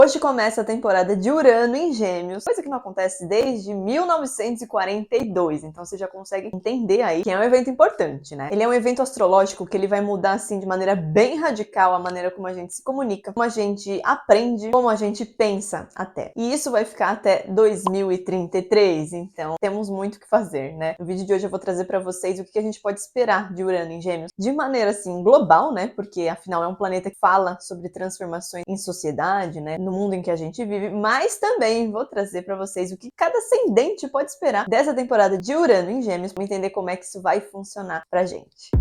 Hoje começa a temporada de Urano em Gêmeos, coisa que não acontece desde 1942, então você já consegue entender aí que é um evento importante, né? Ele é um evento astrológico que ele vai mudar, assim, de maneira bem radical a maneira como a gente se comunica, como a gente aprende, como a gente pensa até. E isso vai ficar até 2033, então temos muito o que fazer, né? No vídeo de hoje eu vou trazer pra vocês o que a gente pode esperar de Urano em Gêmeos, de maneira, assim, global, né? Porque, afinal, é um planeta que fala sobre transformações em sociedade, né? No mundo em que a gente vive, mas também vou trazer para vocês o que cada ascendente pode esperar dessa temporada de Urano em Gêmeos, para entender como é que isso vai funcionar pra gente.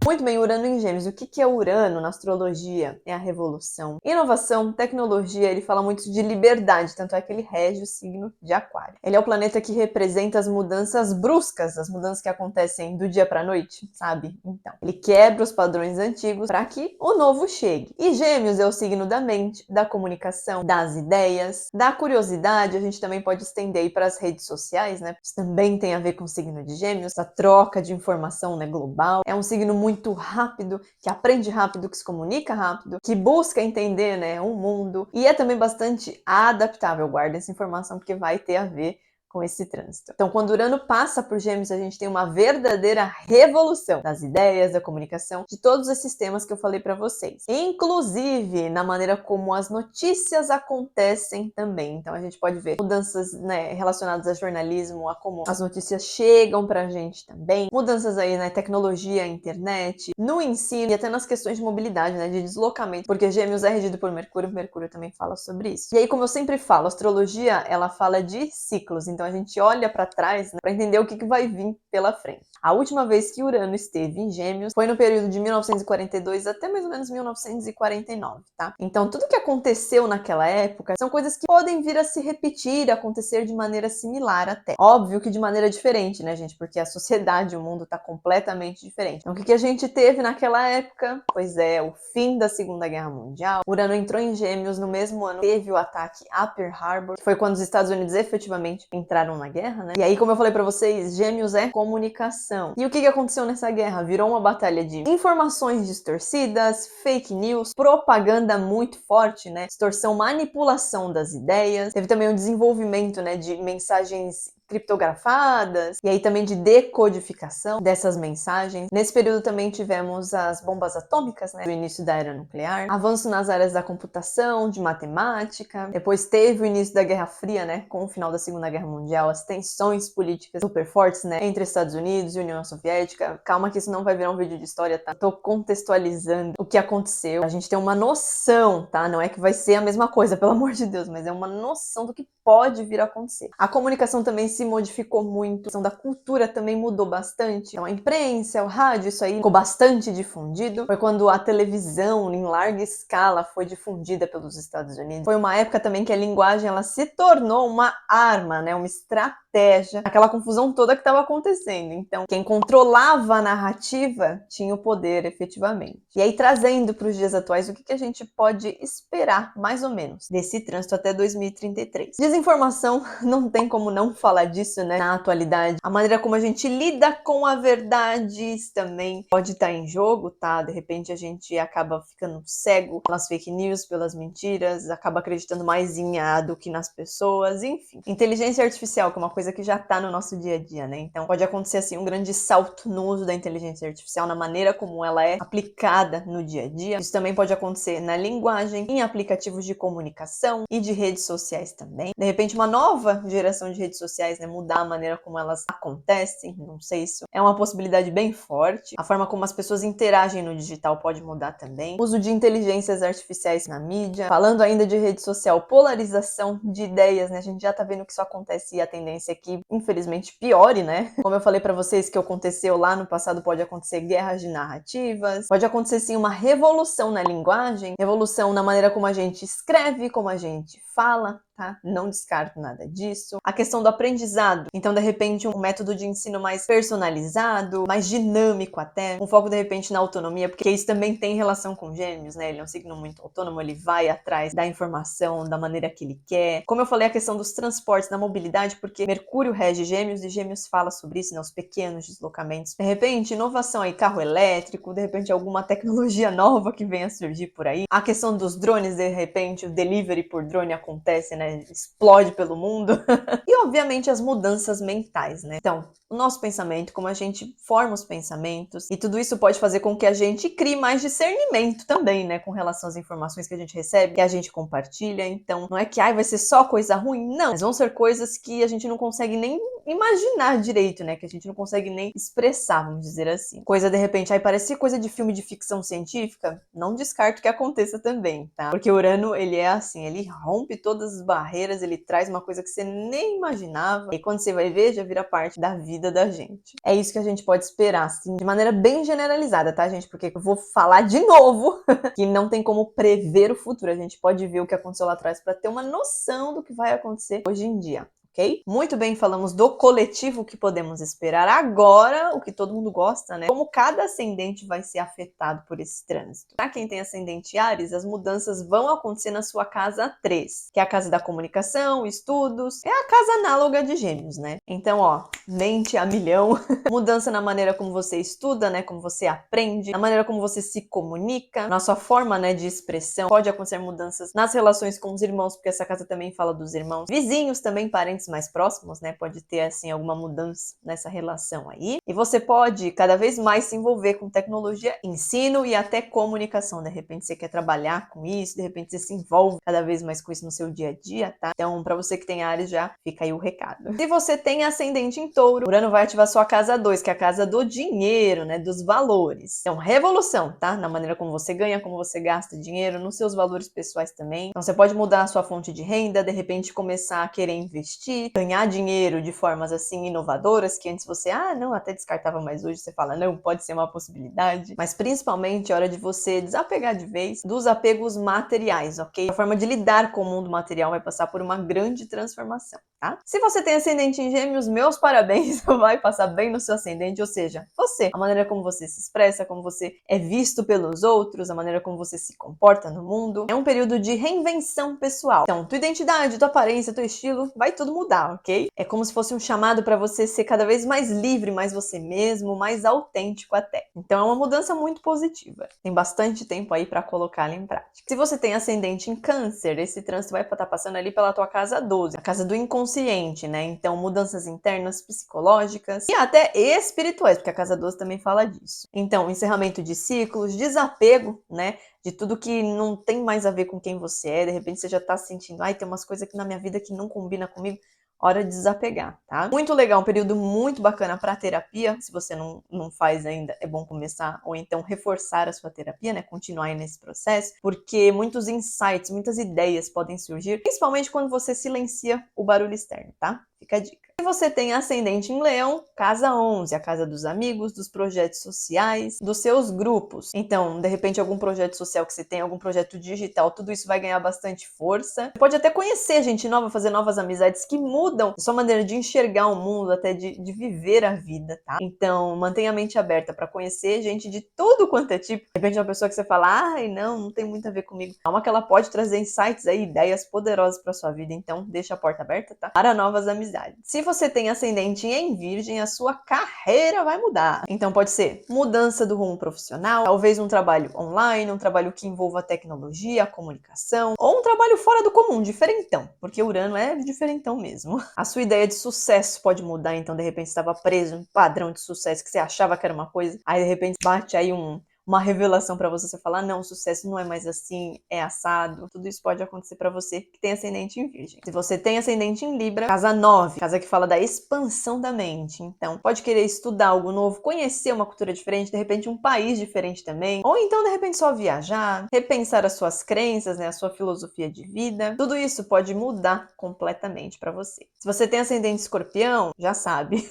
Muito bem, Urano em Gêmeos. O que é Urano na astrologia? É a revolução. Inovação, tecnologia, ele fala muito de liberdade, tanto é que ele rege o signo de Aquário. Ele é o planeta que representa as mudanças bruscas, as mudanças que acontecem do dia pra noite, sabe? Então, ele quebra os padrões antigos para que o novo chegue. E Gêmeos é o signo da mente, da comunicação, das ideias, da curiosidade. A gente também pode estender aí para as redes sociais, né? Isso também tem a ver com o signo de Gêmeos, essa troca de informação, né, global. É um signo muito rápido, que aprende rápido, que se comunica rápido, que busca entender, né, o mundo, e é também bastante adaptável. Guarda essa informação porque vai ter a ver com esse trânsito. Então, quando Urano passa por Gêmeos, a gente tem uma verdadeira revolução das ideias, da comunicação, de todos esses temas que eu falei para vocês. Inclusive, na maneira como as notícias acontecem também. Então, a gente pode ver mudanças, né, relacionadas a jornalismo, a como as notícias chegam pra gente também. Mudanças aí na tecnologia, internet, no ensino e até nas questões de mobilidade, né, de deslocamento, porque Gêmeos é regido por Mercúrio, Mercúrio também fala sobre isso. E aí, como eu sempre falo, a astrologia, ela fala de ciclos, então a gente olha para trás, né, para entender o que vai vir pela frente. A última vez que Urano esteve em Gêmeos foi no período de 1942 até mais ou menos 1949, tá? Então tudo que aconteceu naquela época são coisas que podem vir a se repetir, acontecer de maneira similar até. Óbvio que de maneira diferente, né, gente? Porque a sociedade, o mundo tá completamente diferente. Então o que a gente teve naquela época? Pois é, o fim da Segunda Guerra Mundial. Urano entrou em Gêmeos no mesmo ano, teve o ataque a Pearl Harbor, que foi quando os Estados Unidos efetivamente entraram na guerra, né? E aí, como eu falei pra vocês, Gêmeos é comunicação. E o que aconteceu nessa guerra? Virou uma batalha de informações distorcidas, fake news, propaganda muito forte, né? Distorção, manipulação das ideias. Teve também o desenvolvimento, né, de mensagens criptografadas, e aí também de decodificação dessas mensagens. Nesse período também tivemos as bombas atômicas, né, do início da era nuclear, avanço nas áreas da computação, de matemática, depois teve o início da Guerra Fria, né, com o final da Segunda Guerra Mundial, as tensões políticas super fortes, né, entre Estados Unidos e União Soviética. Calma que isso não vai virar um vídeo de história, tá? Tô contextualizando o que aconteceu, a gente tem uma noção, tá? Não é que vai ser a mesma coisa, pelo amor de Deus, mas é uma noção do que pode vir a acontecer. A comunicação também se modificou muito, a questão da cultura também mudou bastante. Então a imprensa, o rádio, isso aí ficou bastante difundido. Foi quando a televisão em larga escala foi difundida pelos Estados Unidos. Foi uma época também que a linguagem ela se tornou uma arma, né, uma estratégia, aquela confusão toda que estava acontecendo. Então quem controlava a narrativa tinha o poder efetivamente. E aí trazendo para os dias atuais, o que a gente pode esperar mais ou menos desse trânsito até 2033? Desinformação, não tem como não falar disso, né, na atualidade. A maneira como a gente lida com a verdade também pode estar em jogo, tá? De repente a gente acaba ficando cego pelas fake news, pelas mentiras, acaba acreditando mais em A do que nas pessoas, enfim. Inteligência artificial, que é uma coisa que já tá no nosso dia a dia, né? Então pode acontecer assim um grande salto no uso da inteligência artificial, na maneira como ela é aplicada no dia a dia. Isso também pode acontecer na linguagem, em aplicativos de comunicação e de redes sociais também. De repente uma nova geração de redes sociais, né, mudar a maneira como elas acontecem, não sei, isso é uma possibilidade bem forte. A forma como as pessoas interagem no digital pode mudar também. Uso de inteligências artificiais na mídia. Falando ainda de rede social, polarização de ideias, né, a gente já tá vendo que isso acontece e a tendência é que, infelizmente, piore, né? Como eu falei pra vocês que aconteceu lá no passado, pode acontecer guerras de narrativas, pode acontecer sim uma revolução na linguagem, revolução na maneira como a gente escreve, como a gente fala, tá? Não descarto nada disso. A questão do aprendizado, então de repente um método de ensino mais personalizado, mais dinâmico até, um foco de repente na autonomia, porque isso também tem relação com Gêmeos, né? Ele é um signo muito autônomo, ele vai atrás da informação da maneira que ele quer. Como eu falei, a questão dos transportes, da mobilidade, porque Mercúrio rege Gêmeos e Gêmeos fala sobre isso, né? Os pequenos deslocamentos. De repente, inovação aí, carro elétrico, de repente alguma tecnologia nova que venha a surgir por aí. A questão dos drones, de repente, o delivery por drone acontece, né? Explode pelo mundo. E, obviamente, as mudanças mentais, né? Então, o nosso pensamento, como a gente forma os pensamentos, e tudo isso pode fazer com que a gente crie mais discernimento também, né? Com relação às informações que a gente recebe, que a gente compartilha. Então, não é que vai ser só coisa ruim, não. Mas vão ser coisas que a gente não consegue nem imaginar direito, né? Que a gente não consegue nem expressar, vamos dizer assim. Coisa, de repente, parece coisa de filme de ficção científica, não descarto que aconteça também, tá? Porque Urano, ele é assim, ele rompe todas as barreiras, ele traz uma coisa que você nem imaginava, e quando você vai ver, já vira parte da vida da gente. É isso que a gente pode esperar, assim, de maneira bem generalizada, tá, gente? Porque eu vou falar de novo que não tem como prever o futuro, a gente pode ver o que aconteceu lá atrás para ter uma noção do que vai acontecer hoje em dia. Ok? Muito bem, falamos do coletivo que podemos esperar. Agora, o que todo mundo gosta, né? Como cada ascendente vai ser afetado por esse trânsito. Para quem tem ascendente Áries, as mudanças vão acontecer na sua casa 3, que é a casa da comunicação, estudos, é a casa análoga de Gêmeos, né? Então, ó, mente a milhão. Mudança na maneira como você estuda, né? Como você aprende, na maneira como você se comunica, na sua forma, né, de expressão. Pode acontecer mudanças nas relações com os irmãos, porque essa casa também fala dos irmãos. Vizinhos também, parentes mais próximos, né? Pode ter, assim, alguma mudança nessa relação aí. E você pode cada vez mais se envolver com tecnologia, ensino e até comunicação. De repente você quer trabalhar com isso, de repente você se envolve cada vez mais com isso no seu dia a dia, tá? Então, para você que tem Áries, já fica aí o recado. Se você tem ascendente em Touro, Urano vai ativar sua casa 2, que é a casa do dinheiro, né? Dos valores. Então, revolução, tá? Na maneira como você ganha, como você gasta dinheiro, nos seus valores pessoais também. Então, você pode mudar a sua fonte de renda, de repente começar a querer investir, ganhar dinheiro de formas assim inovadoras, que antes você, não, até descartava, mas hoje você fala, não, pode ser uma possibilidade. Mas principalmente é hora de você desapegar de vez dos apegos materiais, ok? A forma de lidar com o mundo material vai passar por uma grande transformação, tá? Se você tem ascendente em Gêmeos, meus parabéns, vai passar bem no seu ascendente, ou seja, você, a maneira como você se expressa, como você é visto pelos outros, a maneira como você se comporta no mundo. É um período de reinvenção pessoal. Então, tua identidade, tua aparência, teu estilo, vai tudo mudar, ok? É como se fosse um chamado para você ser cada vez mais livre, mais você mesmo, mais autêntico até. Então é uma mudança muito positiva. Tem bastante tempo aí para colocá-la em prática. Se você tem ascendente em Câncer, esse trânsito vai estar passando ali pela tua casa 12, a casa do inconsciente, né? Então mudanças internas, psicológicas e até espirituais, porque a casa 12 também fala disso. Então, encerramento de ciclos, desapego, né? De tudo que não tem mais a ver com quem você é, de repente você já tá sentindo, tem umas coisas aqui na minha vida que não combina comigo, hora de desapegar, tá? Muito legal, um período muito bacana para terapia, se você não faz ainda, é bom começar, ou então reforçar a sua terapia, né, continuar aí nesse processo, porque muitos insights, muitas ideias podem surgir, principalmente quando você silencia o barulho externo, tá? Fica a dica. Se você tem ascendente em Leão, casa 11, a casa dos amigos, dos projetos sociais, dos seus grupos. Então, de repente, algum projeto social que você tem, algum projeto digital, tudo isso vai ganhar bastante força. Você pode até conhecer gente nova, fazer novas amizades que mudam a sua maneira de enxergar o mundo, até de viver a vida, tá? Então, mantenha a mente aberta para conhecer gente de tudo quanto é tipo. De repente, uma pessoa que você fala, não tem muito a ver comigo. Calma que ela pode trazer insights aí, ideias poderosas para sua vida. Então, deixa a porta aberta, tá? Para novas amizades. Se você tem ascendente em Virgem, a sua carreira vai mudar. Então pode ser mudança do rumo profissional, talvez um trabalho online, um trabalho que envolva a tecnologia, a comunicação, ou um trabalho fora do comum, diferentão, porque Urano é diferentão mesmo. A sua ideia de sucesso pode mudar, então de repente estava preso em um padrão de sucesso que você achava que era uma coisa, aí de repente bate aí uma revelação pra você falar, não, o sucesso não é mais assim, é assado. Tudo isso pode acontecer pra você que tem ascendente em Virgem. Se você tem ascendente em Libra, casa 9, casa que fala da expansão da mente. Então, pode querer estudar algo novo, conhecer uma cultura diferente, de repente um país diferente também. Ou então, de repente, só viajar, repensar as suas crenças, né, a sua filosofia de vida. Tudo isso pode mudar completamente pra você. Se você tem ascendente Escorpião, já sabe.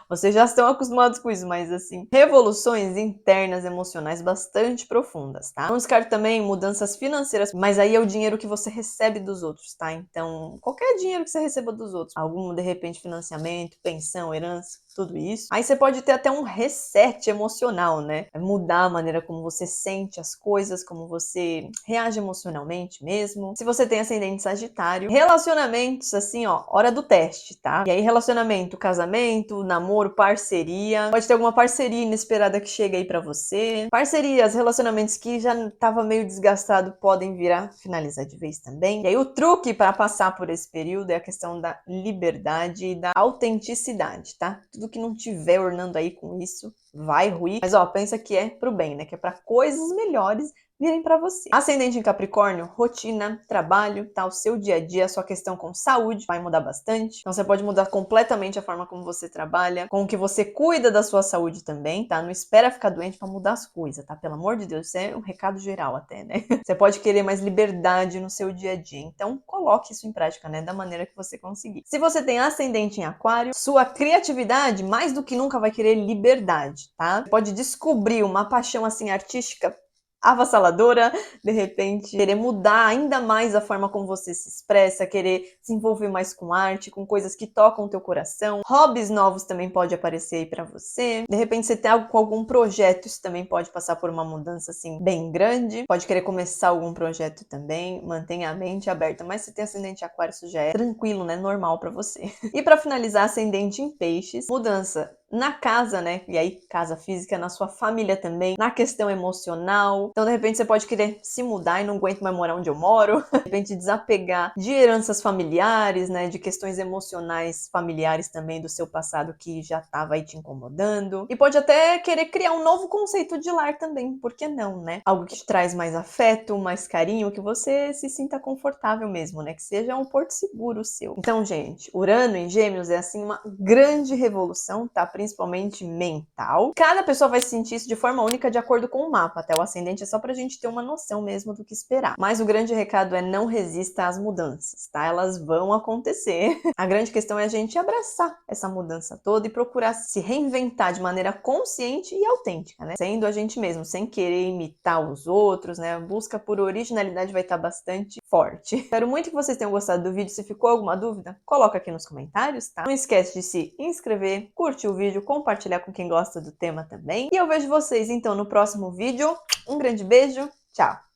Vocês já estão acostumados com isso, mas assim, revoluções internas, emocionais emocionais bastante profundas, tá? Não descarto também mudanças financeiras, mas aí é o dinheiro que você recebe dos outros, tá? Então, qualquer dinheiro que você receba dos outros, algum, de repente, financiamento, pensão, herança, tudo isso. Aí você pode ter até um reset emocional, né? Mudar a maneira como você sente as coisas, como você reage emocionalmente mesmo. Se você tem ascendente Sagitário, relacionamentos, assim, ó, hora do teste, tá? E aí, relacionamento, casamento, namoro, parceria. Pode ter alguma parceria inesperada que chega aí pra você. Parcerias, relacionamentos que já tava meio desgastado podem virar finalizar de vez também. E aí, o truque para passar por esse período é a questão da liberdade e da autenticidade, tá? Tudo que não tiver ornando aí com isso vai ruir. Mas ó, pensa que é pro bem, né? Que é para coisas melhores virem para você. Ascendente em Capricórnio, rotina, trabalho, tá? O seu dia a dia, a sua questão com saúde vai mudar bastante. Então você pode mudar completamente a forma como você trabalha, com que você cuida da sua saúde também, tá? Não espera ficar doente para mudar as coisas, tá? Pelo amor de Deus, isso é um recado geral até, né? Você pode querer mais liberdade no seu dia a dia. Então coloque isso em prática, né? Da maneira que você conseguir. Se você tem ascendente em Aquário, sua criatividade mais do que nunca vai querer liberdade, tá? Você pode descobrir uma paixão assim artística avassaladora, de repente querer mudar ainda mais a forma como você se expressa, querer se envolver mais com arte, com coisas que tocam o teu coração. Hobbies novos também pode aparecer aí pra você. De repente você tem algo com algum projeto, isso também pode passar por uma mudança assim bem grande. Pode querer começar algum projeto também, mantenha a mente aberta, mas se tem ascendente em Aquário, isso já é tranquilo, né? Normal pra você. E pra finalizar, ascendente em Peixes, mudança na casa, né? E aí, casa física, na sua família também, na questão emocional. Então, de repente, você pode querer se mudar e não aguento mais morar onde eu moro. De repente, desapegar de heranças familiares, né? De questões emocionais familiares também do seu passado que já estava aí te incomodando. E pode até querer criar um novo conceito de lar também, por que não, né? Algo que te traz mais afeto, mais carinho, que você se sinta confortável mesmo, né? Que seja um porto seguro seu. Então, gente, Urano em Gêmeos é assim uma grande revolução, tá? Principalmente mental. Cada pessoa vai sentir isso de forma única de acordo com o mapa, até o ascendente é só pra gente ter uma noção mesmo do que esperar. Mas o grande recado é não resista às mudanças, tá? Elas vão acontecer. A grande questão é a gente abraçar essa mudança toda e procurar se reinventar de maneira consciente e autêntica, né? Sendo a gente mesmo, sem querer imitar os outros, né? A busca por originalidade vai estar bastante forte. Espero muito que vocês tenham gostado do vídeo. Se ficou alguma dúvida, coloca aqui nos comentários, tá? Não esquece de se inscrever, curtir o vídeo, compartilhar com quem gosta do tema também. E eu vejo vocês então no próximo vídeo. Um grande beijo, tchau!